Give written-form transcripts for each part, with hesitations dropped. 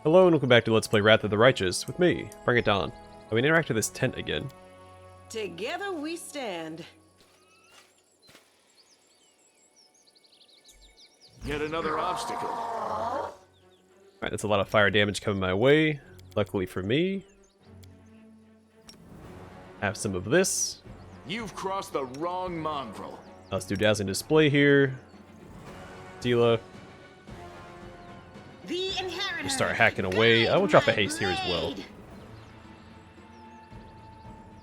Hello and welcome back to Let's Play Wrath of the Righteous with me, Bring It Down. I mean, interact with this tent again. Together we stand. Yet another obstacle. Alright, that's a lot of fire damage coming my way. Luckily for me. Have some of this. You've crossed the wrong mongrel. Let's do Dazzling Display here. Tila. The inheritor. Just start hacking away. I will drop a haste here as well.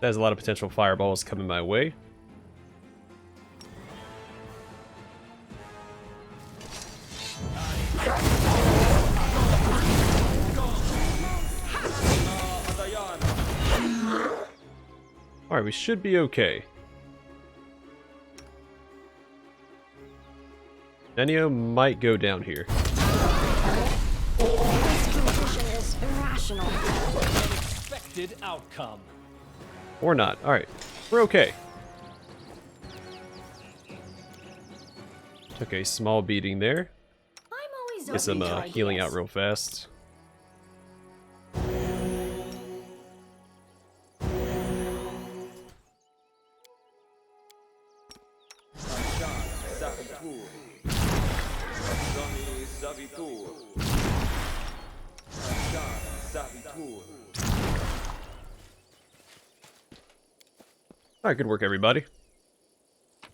There's a lot of potential fireballs coming my way. Alright, we should be okay. Nenio might go down here. This competition is irrational. Unexpected outcome. Or not. Alright, we're okay. Took a small beating there. I'm always Get some open to healing ideas. out real fast. Alright, good work everybody.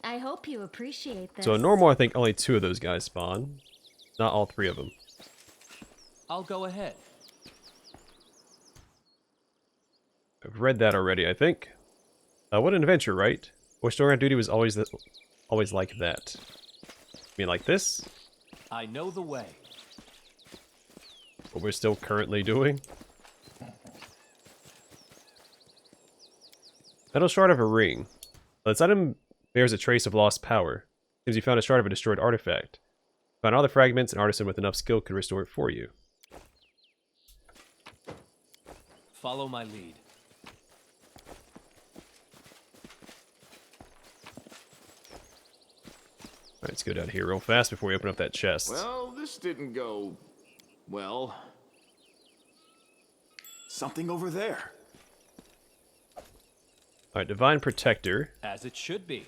I hope you appreciate this. So in normal I think only 2 of those guys spawn. Not all 3 of them. I'll go ahead. I've read that already, I think. What an adventure, right? Wish Door on Duty was always like that. You mean like this? I know the way. What we're still currently doing? Metal shard of a ring. This item bears a trace of lost power. Seems you found a shard of a destroyed artifact. Found all the fragments, an artisan with enough skill could restore it for you. Follow my lead. Alright, let's go down here real fast before we open up that chest. Well, this didn't go well. Something over there. Alright, Divine Protector. As it should be.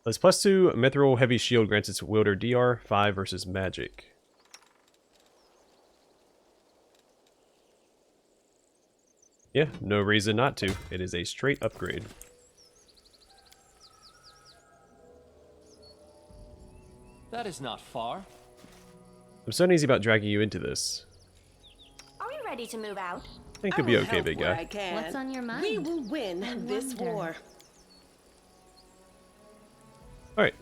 This +2 Mithril Heavy Shield grants its wielder DR 5 versus magic. Yeah, no reason not to. It is a straight upgrade. That is not far. I'm so uneasy about dragging you into this. Are we ready to move out? I think I it'll be will okay, help big where guy. I can. What's on your mind? We will win I this wonder. war. Alright.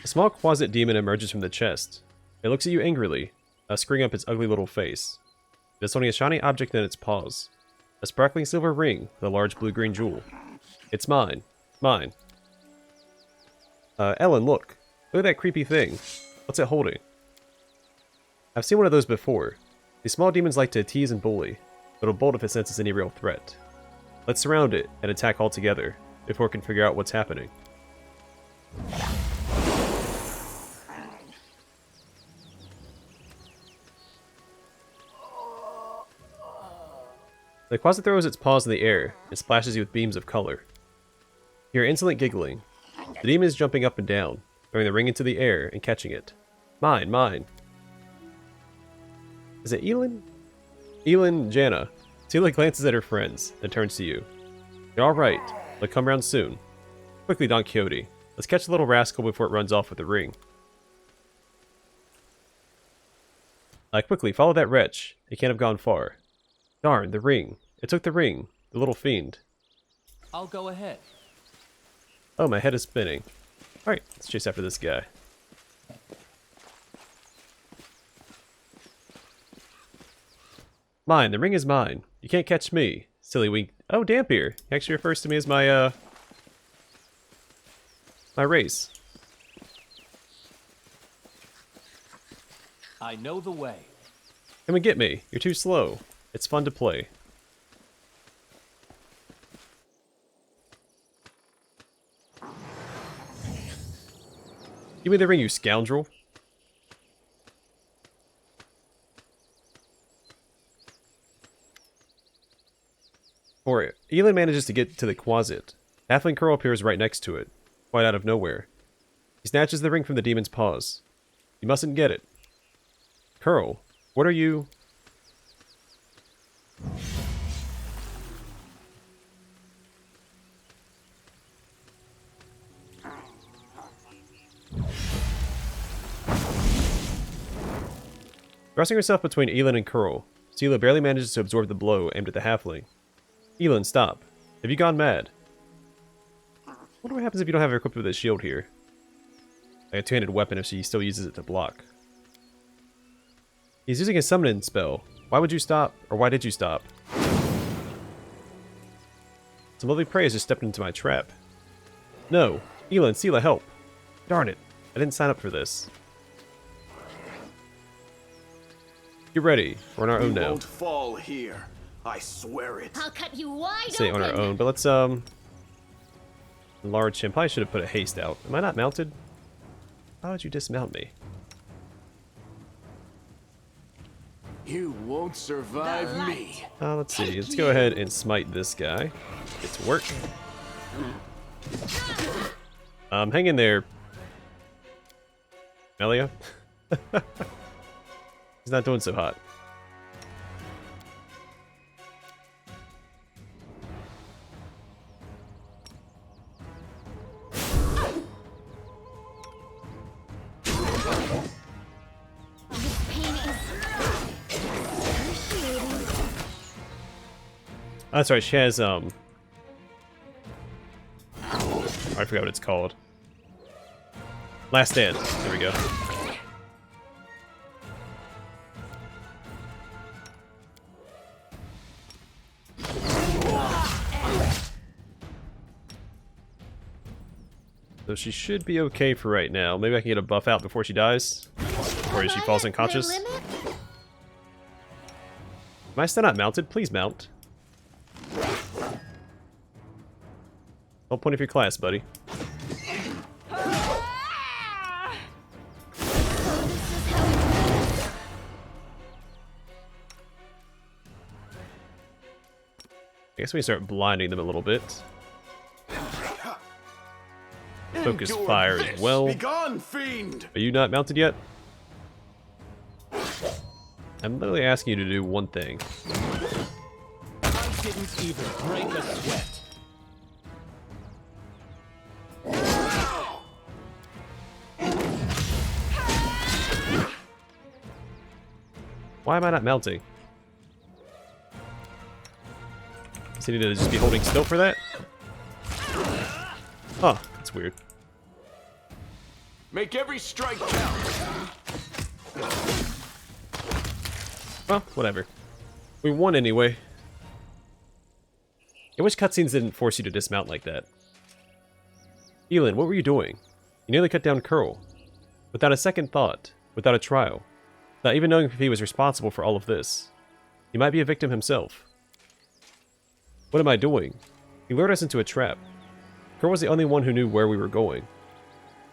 A small Quasit demon emerges from the chest. It looks at you angrily, screwing up its ugly little face. It is holding a shiny object in its paws. A sparkling silver ring with a large blue-green jewel. It's mine. Mine. Elan, look. Look at that creepy thing. What's it holding? I've seen one of those before. These small demons like to tease and bully, but it'll bolt if it senses any real threat. Let's surround it and attack all together, before it can figure out what's happening. The Quasit throws its paws in the air and splashes you with beams of color. You hear insolent giggling. The demon is jumping up and down, throwing the ring into the air and catching it. Mine, mine. Is it Elan? Elan, Janna. Tila glances at her friends, then turns to you. You're alright. They'll come round soon. Quickly, Don Quixote. Let's catch the little rascal before it runs off with the ring. Quickly, follow that wretch. It can't have gone far. Darn, the ring. It took the ring. The little fiend. I'll go ahead. Oh, my head is spinning. Alright, let's chase after this guy. Mine, the ring is mine. You can't catch me. Silly wink. Oh, Dampier. He actually refers to me as my race. I know the way. Come and get me. You're too slow. It's fun to play. Give me the ring, you scoundrel. Or Elan manages to get to the closet. Halfling Curl appears right next to it, quite out of nowhere. He snatches the ring from the demon's paws. You mustn't get it. Curl, what are you... Thrusting herself between Elan and Curl, Seela barely manages to absorb the blow aimed at the halfling. Elan, stop. Have you gone mad? I wonder what happens if you don't have her equipped with a shield here. Like a two-handed weapon if she still uses it to block. He's using a summoning spell. Why would you stop? Or why did you stop? Some lovely prey has just stepped into my trap. No. Elan, Seela, help. Darn it. I didn't sign up for this. Get ready. We're on our own now. Won't fall here. I swear it. I'll cut you wide Say open. on our own, but let's enlarge him. Probably should have put a haste out. Am I not mounted? How would you dismount me? You won't survive The me. Let's see. Let's go ahead and smite this guy. Get to work. Hang in there, Melia. He's not doing so hot. This pain is excruciating. That's right. She has I forgot what it's called. Last Stand. There we go. So she should be okay for right now. Maybe I can get a buff out before she dies. Or she falls unconscious. Am I still not mounted? Please mount. Whole point of your class, buddy. I guess we start blinding them a little bit. Focus Endure fire this. as well. Begone, fiend! Are you not mounted yet? I'm literally asking you to do one thing. I didn't even break a sweat. Why am I not mounting? Does he need to just be holding still for that? Oh, that's weird. Make every strike count. Well, whatever. We won anyway. I wish cutscenes didn't force you to dismount like that. Elan, what were you doing? You nearly cut down Curl. Without a second thought. Without a trial. Without even knowing if he was responsible for all of this. He might be a victim himself. What am I doing? He lured us into a trap. Curl was the only one who knew where we were going.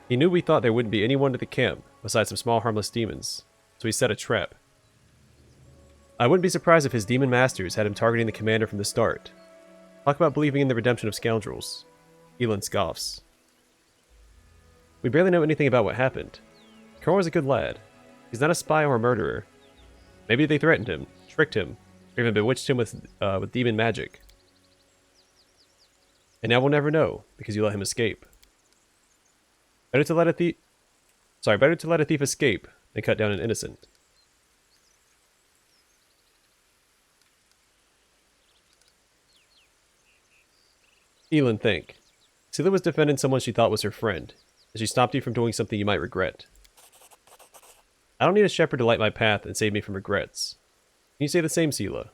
He knew we thought there wouldn't be anyone at the camp, besides some small harmless demons. So he set a trap. I wouldn't be surprised if his demon masters had him targeting the commander from the start. Talk about believing in the redemption of scoundrels. Elan scoffs. We barely know anything about what happened. Curl was a good lad. He's not a spy or a murderer. Maybe they threatened him, tricked him, or even bewitched him with demon magic. And now we'll never know, because you let him escape. Better to let a thief escape than cut down an innocent. Elan, think. Seela was defending someone she thought was her friend, and she stopped you from doing something you might regret. I don't need a shepherd to light my path and save me from regrets. Can you say the same, Seela?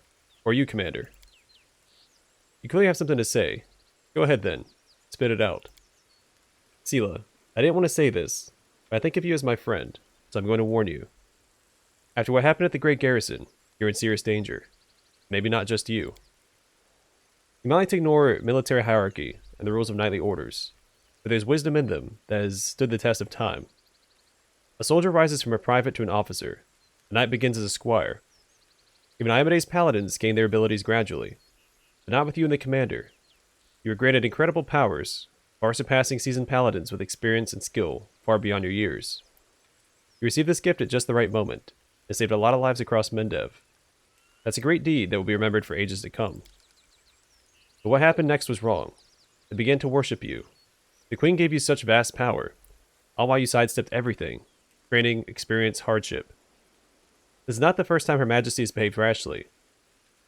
Or you, Commander? You clearly have something to say. Go ahead then. Spit it out. Seela, I didn't want to say this, but I think of you as my friend, so I'm going to warn you. After what happened at the Great Garrison, you're in serious danger. Maybe not just you. You might like to ignore military hierarchy and the rules of knightly orders, but there's wisdom in them that has stood the test of time. A soldier rises from a private to an officer. A knight begins as a squire. Even Iomede's paladins gain their abilities gradually, but not with you and the commander. You are granted incredible powers, far surpassing seasoned paladins with experience and skill far beyond your years. You received this gift at just the right moment. It saved a lot of lives across Mendev. That's a great deed that will be remembered for ages to come. But what happened next was wrong. They began to worship you. The Queen gave you such vast power, all while you sidestepped everything: training, experience, hardship. This is not the first time Her Majesty has behaved rashly.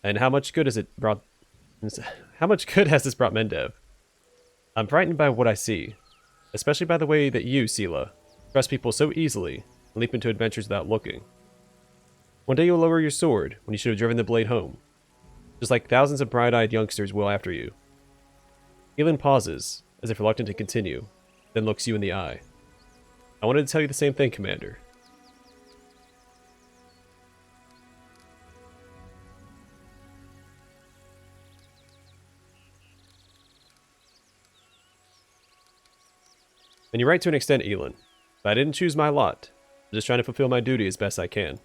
And how much good has this brought Mendev? I'm frightened by what I see, especially by the way that you, Sela, trust people so easily and leap into adventures without looking. One day you'll lower your sword when you should have driven the blade home, just like thousands of bright-eyed youngsters will after you. Elan pauses, as if reluctant to continue, then looks you in the eye. I wanted to tell you the same thing, Commander. And you're right to an extent, Elan. But I didn't choose my lot. I'm just trying to fulfill my duty as best I can.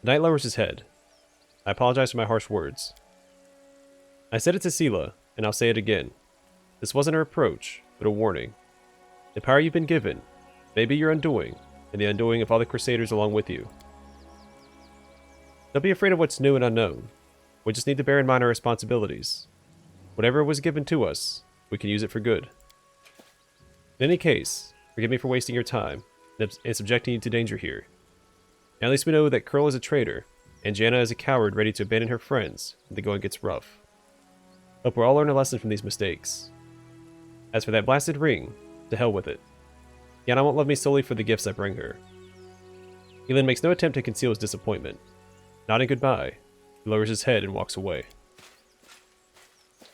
The knight lowers his head. I apologize for my harsh words. I said it to Sela, and I'll say it again. This wasn't a reproach, but a warning. The power you've been given may be your undoing, and the undoing of all the Crusaders along with you. Don't be afraid of what's new and unknown. We just need to bear in mind our responsibilities. Whatever was given to us, we can use it for good. In any case, forgive me for wasting your time and subjecting you to danger here. Now at least we know that Curl is a traitor, and Janna is a coward ready to abandon her friends when the going gets rough. Hope we'll all learn a lesson from these mistakes. As for that blasted ring, to hell with it. Janna won't love me solely for the gifts I bring her. Elan makes no attempt to conceal his disappointment. Nodding goodbye, he lowers his head and walks away.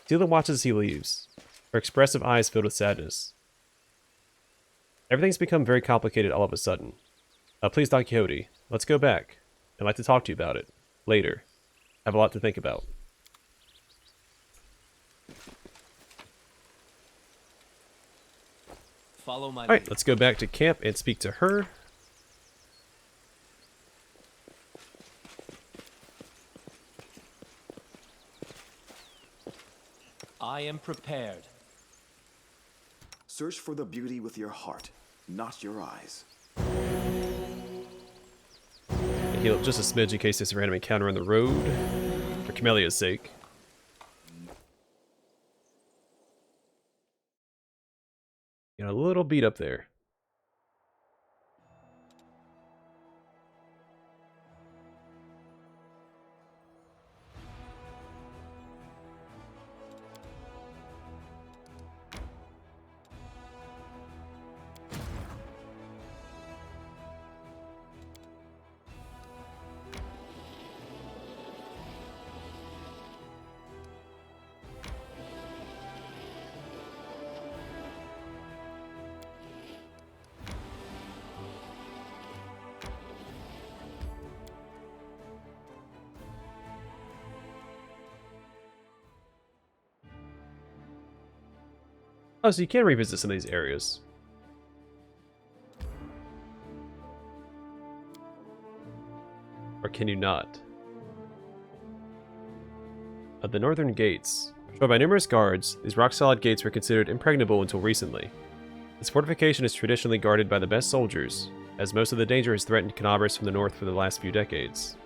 Sela watches as he leaves, her expressive eyes filled with sadness. Everything's become very complicated all of a sudden. Please, Don Quixote, let's go back. I'd like to talk to you about it. Later. I have a lot to think about. Follow my Alright, lead. let's go back to camp and speak to her. I am prepared. Search for the beauty with your heart, not your eyes. Heal up just a smidge in case there's a random encounter on the road. For Camelia's sake. Got a little beat up there. Oh, so you can revisit some of these areas. Or can you not? At the northern gates, patrolled by numerous guards, these rock-solid gates were considered impregnable until recently. This fortification is traditionally guarded by the best soldiers, as most of the danger has threatened Canabris from the north for the last few decades.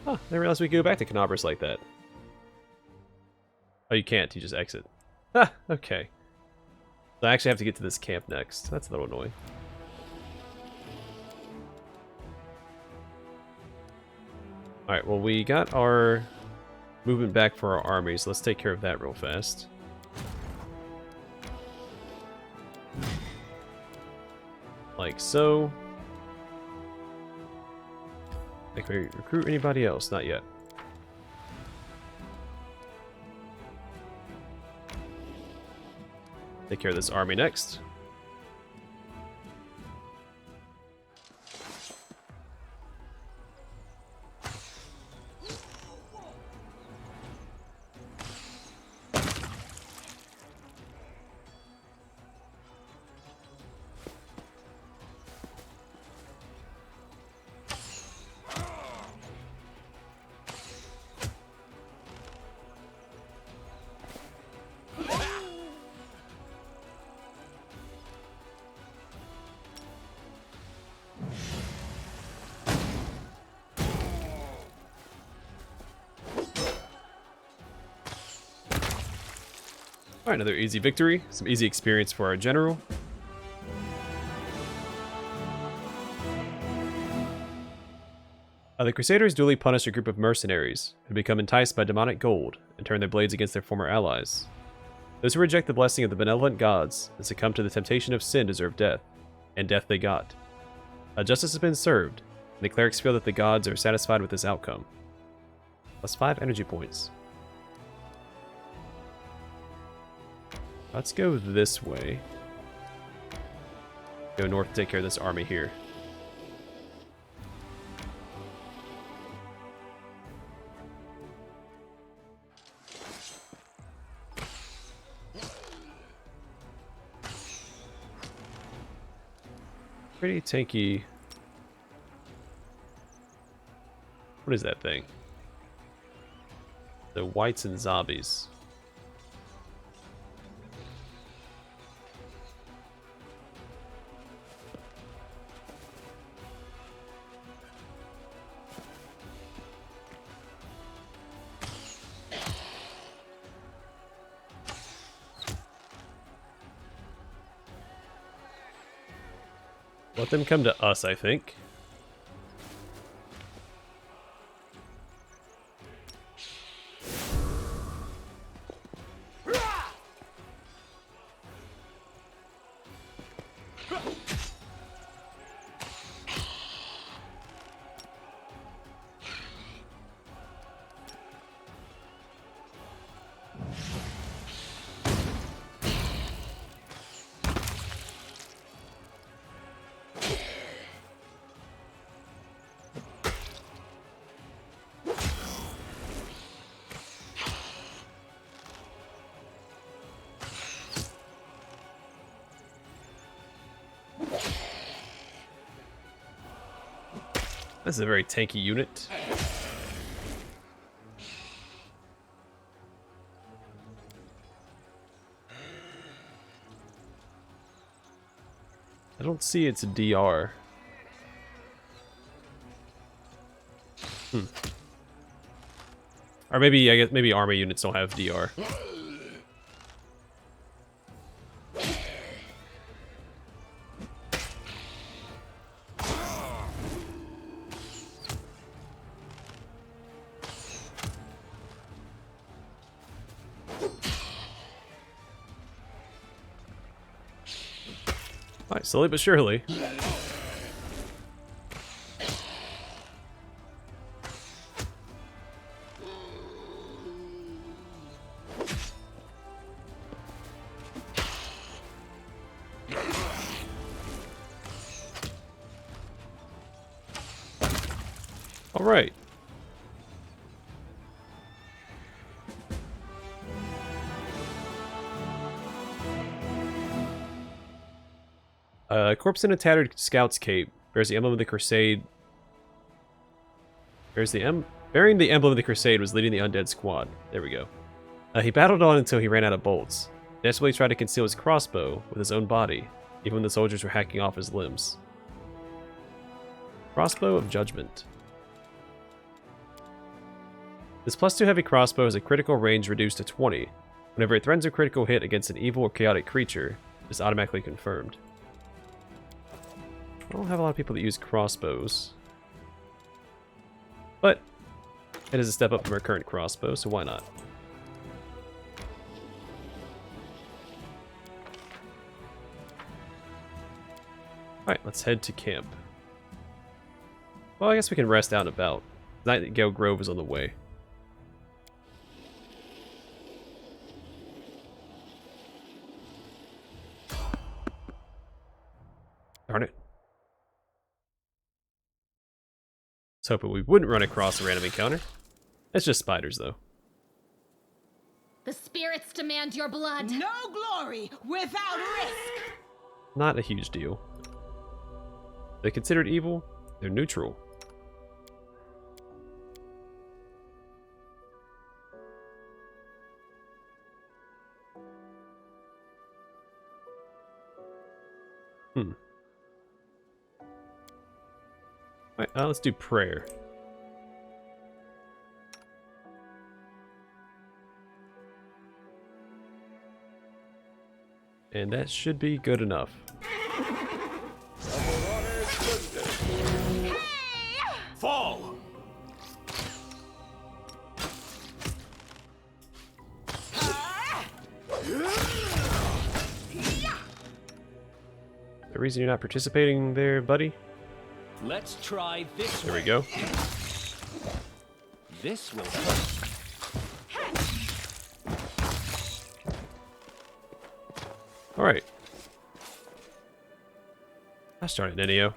Huh, I didn't realize we could go back to Canabris like that. Oh, you can't. You just exit. Ah, okay. So I actually have to get to this camp next. That's a little annoying. Alright, well, we got our movement back for our army, so let's take care of that real fast. Like so. Can we recruit anybody else? Not yet. Take care of this army next. Alright, another easy victory. Some easy experience for our general. The Crusaders duly punish a group of mercenaries who become enticed by demonic gold and turn their blades against their former allies. Those who reject the blessing of the benevolent gods and succumb to the temptation of sin deserve death, and death they got. Justice has been served, and the clerics feel that the gods are satisfied with this outcome. Plus 5 energy points. Let's go this way. Go north to take care of this army here. Pretty tanky. What is that thing? The whites and zombies. Let them come to us, I think. This is a very tanky unit. I don't see its DR. Or maybe, I guess, maybe army units don't have DR. Alright, slowly but surely. Alright. Corpse in a tattered scout's cape bears the emblem of the crusade. Bearing the emblem of the crusade was leading the undead squad. There we go. He battled on until he ran out of bolts. Desperately tried to conceal his crossbow with his own body, even when the soldiers were hacking off his limbs. Crossbow of Judgment. This +2 heavy crossbow has a critical range reduced to 20. Whenever it threatens a critical hit against an evil or chaotic creature, it is automatically confirmed. I don't have a lot of people that use crossbows. But it is a step up from our current crossbow, so why not? Alright, let's head to camp. Well, I guess we can rest out and about. Nightingale Grove is on the way. Darn it. I was hoping we wouldn't run across a random encounter. It's just spiders, though. The spirits demand your blood. No glory without risk. Not a huge deal. They're considered evil, they're neutral. Alright, let's do prayer. And that should be good enough. Fall! The reason you're not participating there, buddy? Let's try this There way. we go. This will hurt. Alright. I'll start at Nenio.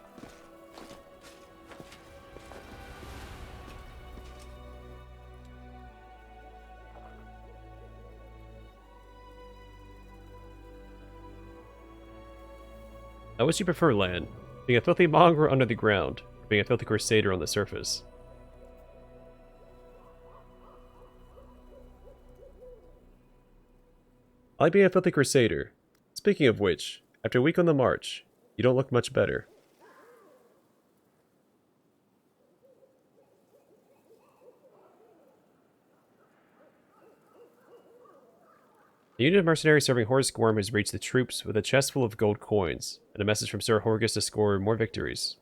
How would you prefer, Lan? Being a filthy mongrel under the ground, or being a filthy crusader on the surface? I like being a filthy crusader. Speaking of which, after a week on the march, you don't look much better. The unit of mercenaries serving Horus Gorm has reached the troops with a chest full of gold coins, and a message from Sir Horgus to score more victories.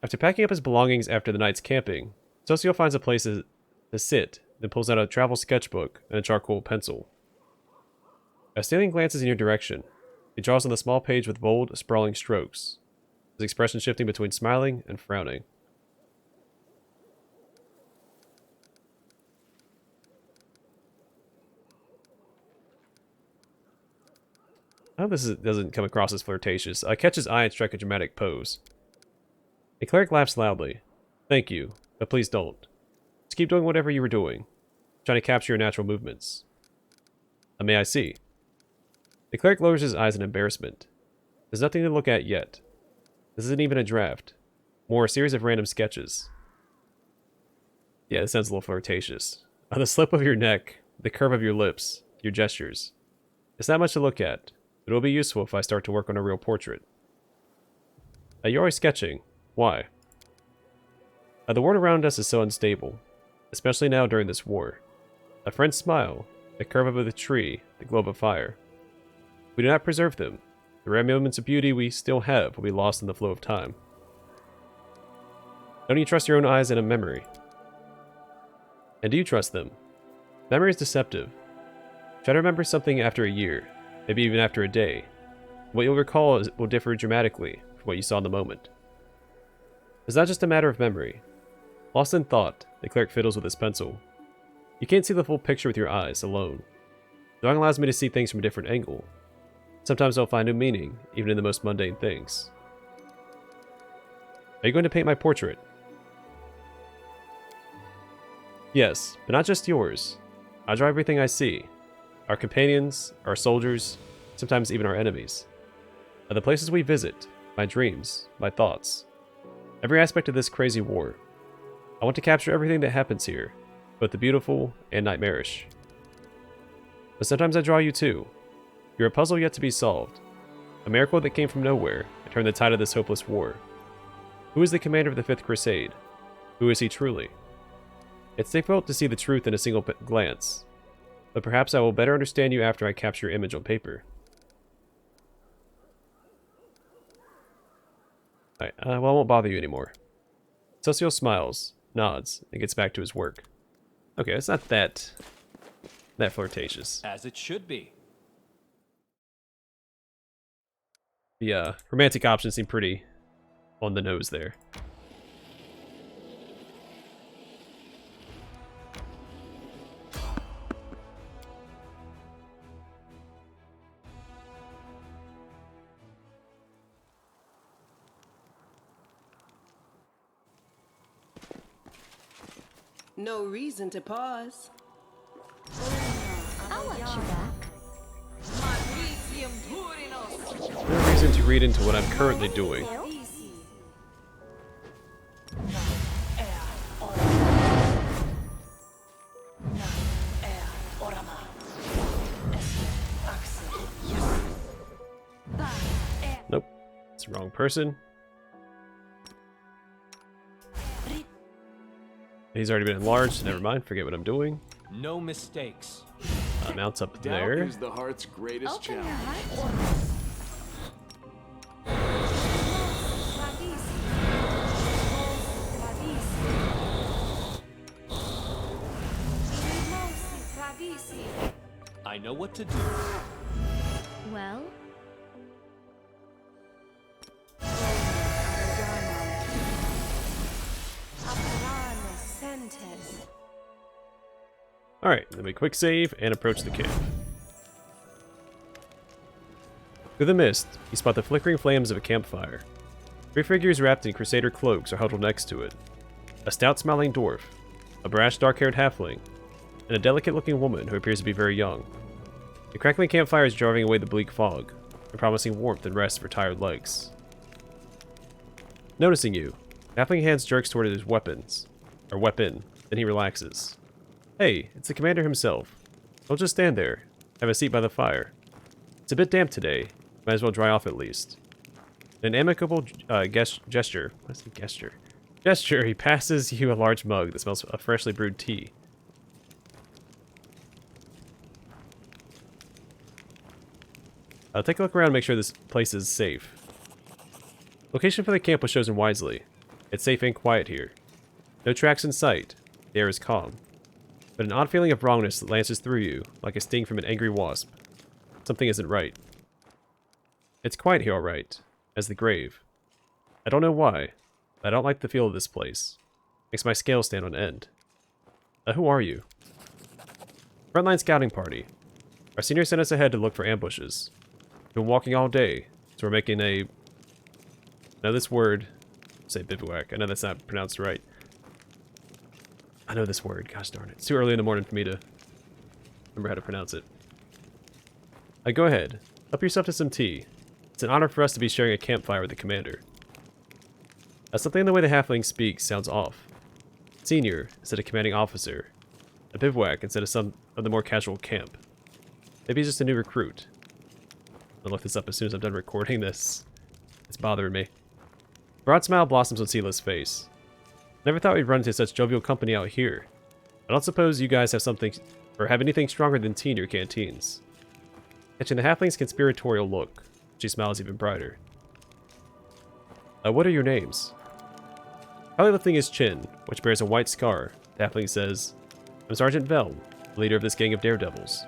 After packing up his belongings after the night's camping, Socio finds a place to sit, then pulls out a travel sketchbook and a charcoal pencil. As Stallion glances in your direction, he draws on the small page with bold, sprawling strokes, his expression shifting between smiling and frowning. I hope this doesn't come across as flirtatious. I catch his eye and strike a dramatic pose. A cleric laughs loudly. Thank you, but please don't. Just keep doing whatever you were doing, trying to capture your natural movements. May I see? The cleric lowers his eyes in embarrassment. There's nothing to look at yet. This isn't even a draft. More a series of random sketches. Yeah, this sounds a little flirtatious. On the slip of your neck, the curve of your lips, your gestures. It's not much to look at, but it'll be useful if I start to work on a real portrait. You're always sketching. Why? The world around us is so unstable, especially now during this war. A friend's smile, the curve of the tree, the globe of fire. If we do not preserve them, the rare moments of beauty we still have will be lost in the flow of time. Don't you trust your own eyes and a memory? And do you trust them? Memory is deceptive. Try to remember something after a year, maybe even after a day. What you'll recall will differ dramatically from what you saw in the moment. It's not just a matter of memory. Lost in thought, the cleric fiddles with his pencil. You can't see the full picture with your eyes alone. Drawing allows me to see things from a different angle. Sometimes I'll find new meaning, even in the most mundane things. Are you going to paint my portrait? Yes, but not just yours. I draw everything I see. Our companions, our soldiers, sometimes even our enemies. The places we visit, my dreams, my thoughts. Every aspect of this crazy war. I want to capture everything that happens here, both the beautiful and nightmarish. But sometimes I draw you too. You're a puzzle yet to be solved. A miracle that came from nowhere and turned the tide of this hopeless war. Who is the commander of the Fifth Crusade? Who is he truly? It's difficult to see the truth in a single glance, but perhaps I will better understand you after I capture your image on paper. Alright, well, I won't bother you anymore. Socio smiles, nods, and gets back to his work. Okay, it's not that flirtatious. As it should be. The romantic options seem pretty on the nose there. No reason to pause. I'll let you back. No reason to read into what I'm currently doing. Nope. It's the wrong person. He's already been enlarged, so never mind. Forget what I'm doing. No mistakes. Mounts up Doubt there. is the heart's greatest Open your challenge. heart. I know what to do. Well, Alright, then we quick save and approach the camp. Through the mist, you spot the flickering flames of a campfire. 3 figures wrapped in crusader cloaks are huddled next to it. A stout-smiling dwarf, a brash dark-haired halfling, and a delicate-looking woman who appears to be very young. The crackling campfire is driving away the bleak fog, and promising warmth and rest for tired legs. Noticing you, halfling hands jerks toward his weapon, then he relaxes. Hey, it's the commander himself. Don't just stand there. Have a seat by the fire. It's a bit damp today. Might as well dry off at least. In an amicable gesture, he passes you a large mug that smells of freshly brewed tea. Take a look around and make sure this place is safe. Location for the camp was chosen wisely. It's safe and quiet here. No tracks in sight. The air is calm. But an odd feeling of wrongness lances through you, like a sting from an angry wasp. Something isn't right. It's quiet here, alright. As the grave. I don't know why, but I don't like the feel of this place. Makes my scales stand on end. Who are you? Frontline scouting party. Our senior sent us ahead to look for ambushes. We've been walking all day, so we're making a... Now this word... Say bivouac. I know that's not pronounced right. I know this word. Gosh darn it. It's too early in the morning for me to remember how to pronounce it. Go ahead. Help yourself to some tea. It's an honor for us to be sharing a campfire with the commander. Something in the way the halfling speaks sounds off. Senior instead of commanding officer. A bivouac instead of some of the more casual camp. Maybe he's just a new recruit. I'll look this up as soon as I'm done recording this. It's bothering me. A broad smile blossoms on Sila's face. Never thought we'd run into such jovial company out here. I don't suppose you guys have something, or have anything stronger than tea in your canteens. Catching the halfling's conspiratorial look, she smiles even brighter. What are your names? Probably lifting his chin, which bears a white scar, the halfling says, I'm Sergeant Velm, leader of this gang of daredevils.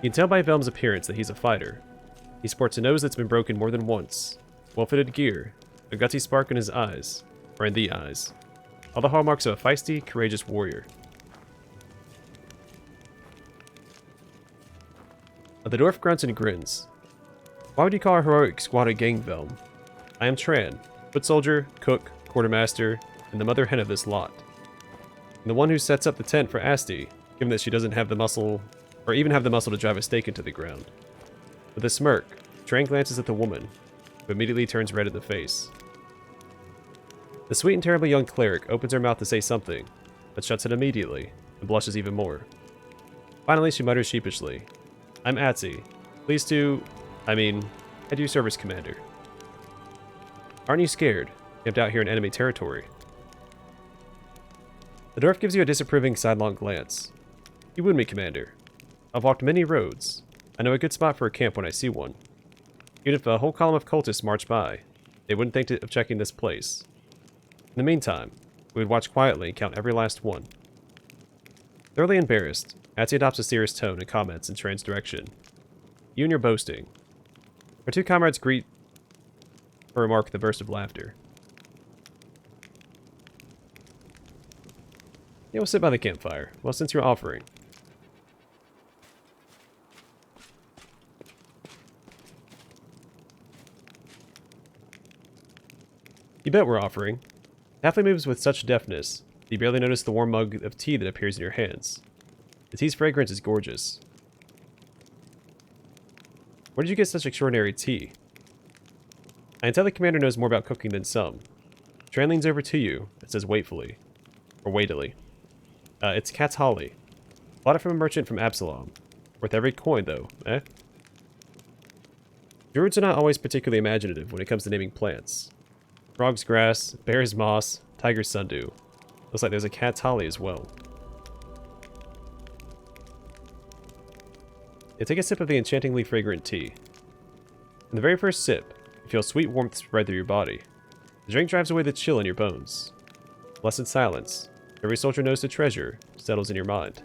You can tell by Velm's appearance that he's a fighter. He sports a nose that's been broken more than once, well-fitted gear, a gutsy spark in his eyes, or in the eyes. All the hallmarks of a feisty, courageous warrior. The dwarf grunts and grins. Why would you call our heroic squad a gang, Velm? I am Tran, foot soldier, cook, quartermaster, and the mother hen of this lot. And the one who sets up the tent for Asti, given that she doesn't have the muscle, or even have the muscle to drive a stake into the ground. With a smirk, Tran glances at the woman, who immediately turns red in the face. The sweet and terribly young cleric opens her mouth to say something, but shuts it immediately, and blushes even more. Finally, she mutters sheepishly, I'm Atsi. Pleased to... head you service commander. Aren't you scared? Camped out here in enemy territory. The dwarf gives you a disapproving sidelong glance. You wound me, commander. I've walked many roads. I know a good spot for a camp when I see one. Even if a whole column of cultists marched by, they wouldn't think of checking this place. In the meantime, we would watch quietly and count every last one. Thoroughly embarrassed, Atsi adopts a serious tone and comments in Tran's direction. You and your boasting. Our two comrades greet her remark with a burst of laughter. Yeah, we'll sit by the campfire. Well, since you're offering. You bet we're offering. Halfling moves with such deftness that you barely notice the warm mug of tea that appears in your hands. The tea's fragrance is gorgeous. Where did you get such extraordinary tea? I can tell the commander knows more about cooking than some. Tran leans over to you and says waitfully. Or waitily. It's cat's holly. Bought it from a merchant from Absalom. Worth every coin, though, eh? Druids are not always particularly imaginative when it comes to naming plants. Frog's grass, bear's moss, tiger's sundew. Looks like there's a cat's holly as well. You take a sip of the enchantingly fragrant tea. In the very first sip, you feel sweet warmth spread through your body. The drink drives away the chill in your bones. Blessed silence. Every soldier knows the treasure settles in your mind.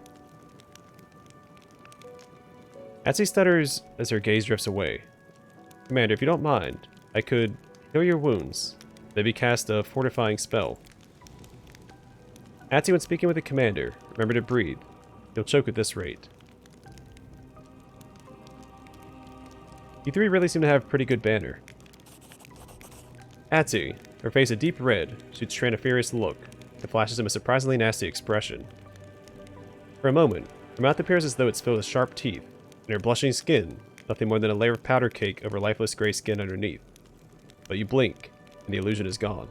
Atsi stutters as her gaze drifts away. Commander, if you don't mind, I could heal your wounds. Maybe cast a fortifying spell. Atsi, when speaking with the commander, remember to breathe. You'll choke at this rate. You three really seem to have pretty good banter. Atsi, her face a deep red, shoots Tran a furious look that flashes him a surprisingly nasty expression. For a moment, her mouth appears as though it's filled with sharp teeth, and her blushing skin nothing more than a layer of powder cake over lifeless gray skin underneath. But you blink, and the illusion is gone.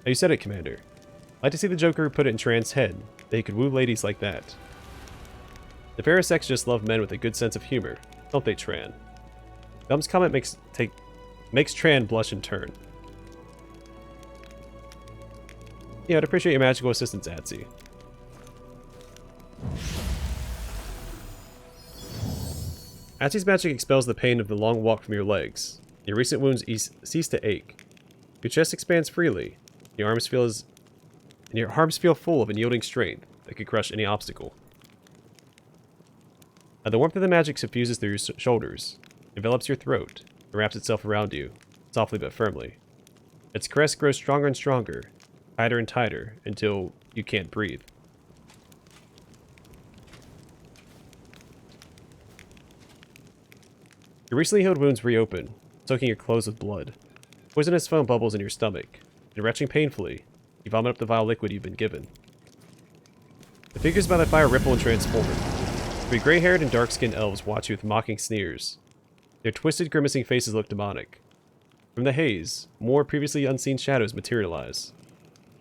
Now you said it, Commander. I'd like to see the Joker put it in Tran's head that he could woo ladies like that. The fairest sex just love men with a good sense of humor, don't they, Tran? Gum's comment makes Tran blush in turn. Yeah, I'd appreciate your magical assistance, Atsi. Atzi's magic expels the pain of the long walk from your legs. Your recent wounds cease to ache. Your chest expands freely. Your arms feel full of unyielding strength that could crush any obstacle. The warmth of the magic suffuses through your shoulders, envelops your throat, and wraps itself around you, softly but firmly. Its caress grows stronger and stronger, tighter and tighter, until you can't breathe. Your recently healed wounds reopen, soaking your clothes with blood. Poisonous foam bubbles in your stomach, and retching painfully, you vomit up the vile liquid you've been given. The figures by the fire ripple and transform. Three gray-haired and dark-skinned elves watch you with mocking sneers. Their twisted, grimacing faces look demonic. From the haze, more previously unseen shadows materialize.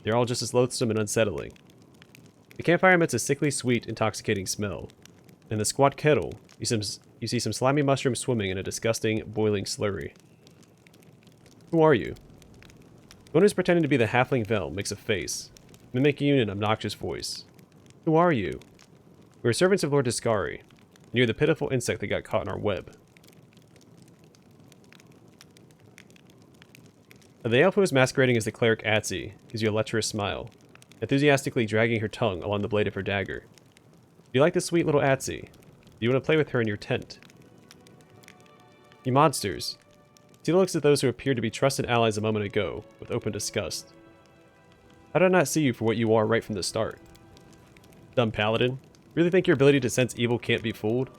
They're all just as loathsome and unsettling. The campfire emits a sickly, sweet, intoxicating smell. In the squat kettle, you see some slimy mushrooms swimming in a disgusting, boiling slurry. Who are you? The one who's pretending to be the halfling Vel makes a face, mimicking you in an obnoxious voice. Who are you? We are servants of Lord Discari, and you're the pitiful insect that got caught in our web. The elf who is masquerading as the cleric Atsi gives you a lecherous smile, enthusiastically dragging her tongue along the blade of her dagger. Do you like this sweet little Atsi? Do you want to play with her in your tent? You monsters! Tila looks at those who appeared to be trusted allies a moment ago, with open disgust. How did I not see you for what you are right from the start? Dumb paladin? Really think your ability to sense evil can't be fooled?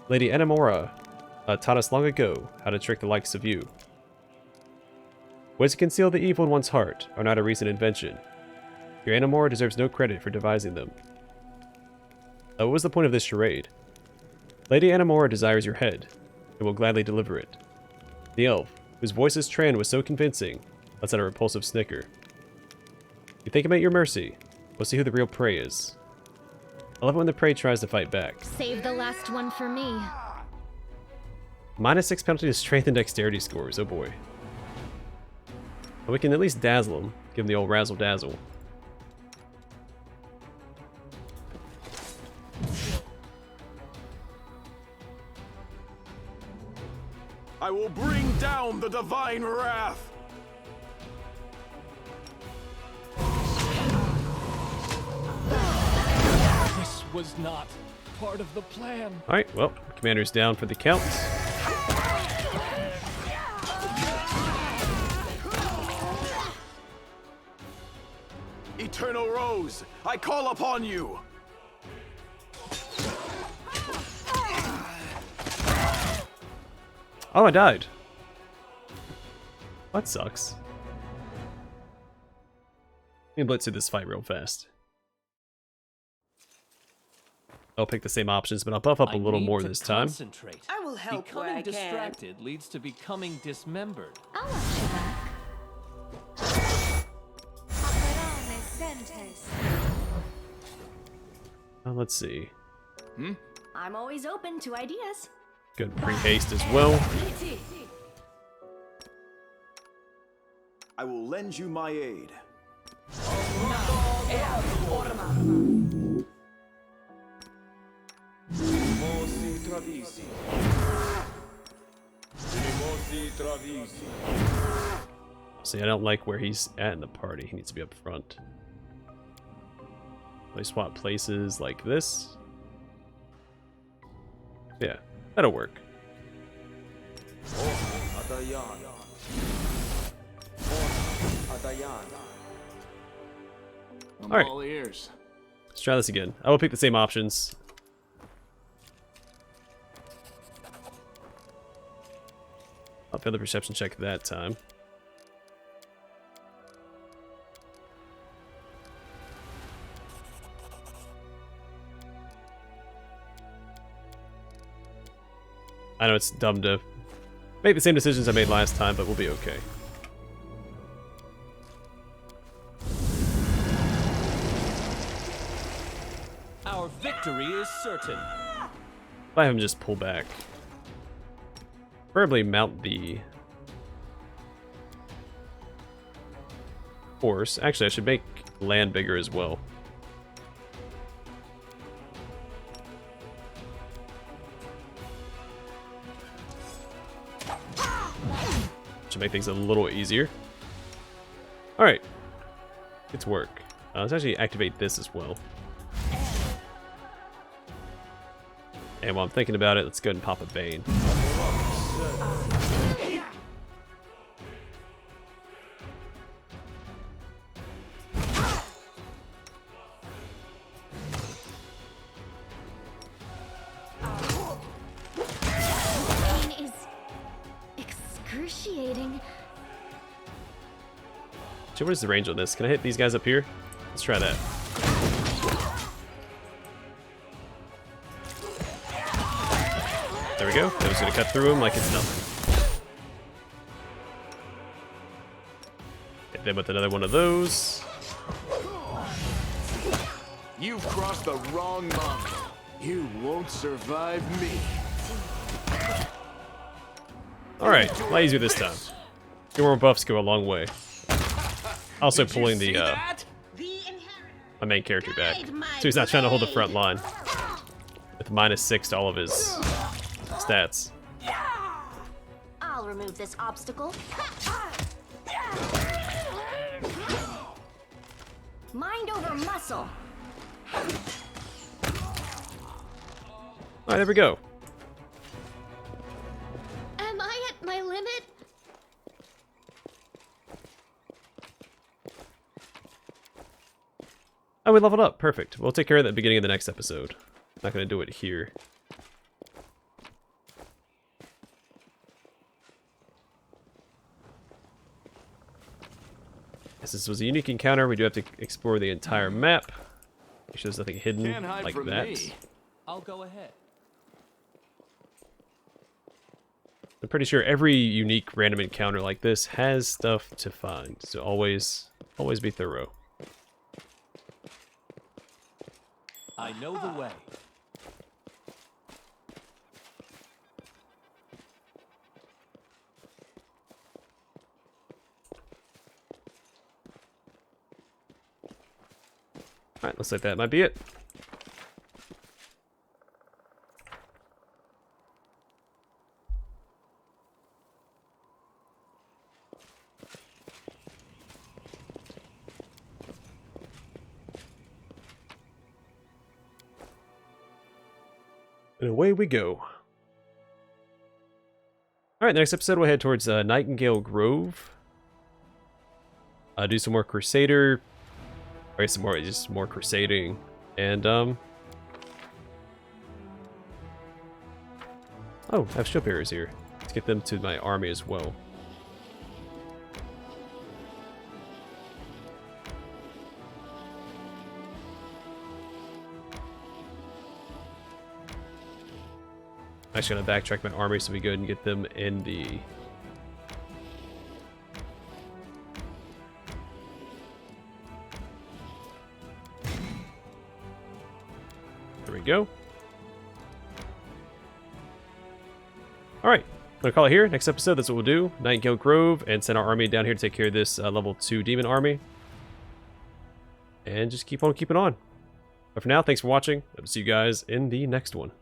Lady Enamora taught us long ago how to trick the likes of you. Ways to conceal the evil in one's heart are not a recent invention. Your Enamora deserves no credit for devising them. What was the point of this charade? Lady Enamora desires your head, and will gladly deliver it. The elf, whose voice's Tran was so convincing, lets out a repulsive snicker. You think I'm at your mercy? We'll see who the real prey is. I love it when the prey tries to fight back. Save the last one for me. -6 penalty to strength and dexterity scores, oh boy. But we can at least dazzle him, give him the old razzle dazzle. I will bring down the divine wrath. This was not part of the plan. Alright, well, commander's down for the count. Eternal Rose, I call upon you. Oh, I died. That sucks. Let me blitz through this fight real fast. I'll pick the same options, but I'll buff up a little more this time. Concentrate. I will help where Becoming I can. distracted leads to becoming dismembered. I'll watch your back. Let's see. I'm always open to ideas. Good pre-haste as well. I will lend you my aid. See, I don't like where he's at in the party. He needs to be up front. I swap places like this. Yeah, that'll work. I'm Alright. all ears. Let's try this again. I will pick the same options. I'll fail the perception check that time. I know it's dumb to make the same decisions I made last time, but we'll be okay. Our victory is certain. If I have him just pull back. Preferably mount the horse. Actually, I should make land bigger as well. Should make things a little easier. Alright. Get to work. Let's actually activate this as well. And while I'm thinking about it, let's go ahead and pop a Bane. Pain is excruciating. So what is the range on this? Can I hit these guys up here? Let's try that. There we go. That was going to cut through him like it's nothing. Hit them with another one of those. You've crossed the wrong mark. You won't survive me. Alright, a lot easier this time. Your more buffs go a long way. Also pulling the my main character back. So he's not trying to hold the front line. With -6 to all of his stats. I'll remove this obstacle. Mind over muscle. Alright, there we go. Am I at my limit? Oh, we leveled up. Perfect. We'll take care of that at the beginning of the next episode. Not going to do it here. Yes, this was a unique encounter. We do have to explore the entire map. Make sure there's nothing hidden Can't hide like from that. me. I'll go ahead. I'm pretty sure every unique random encounter like this has stuff to find. So always be thorough. I know the way. Alright, looks like that might be it. And away we go. Alright, next episode we'll head towards Nightingale Grove. Do some more Crusader. Or some more, just more Crusading. And, oh, I have ship bearers here. Let's get them to my army as well. I'm actually gonna backtrack my army so we go ahead and get them in the there we go. Alright, I'm gonna call it here. Next episode, that's what we'll do. Nightingale Grove, and send our army down here to take care of this level 2 demon army. And just keep on keeping on. But for now, thanks for watching. I'll see you guys in the next one.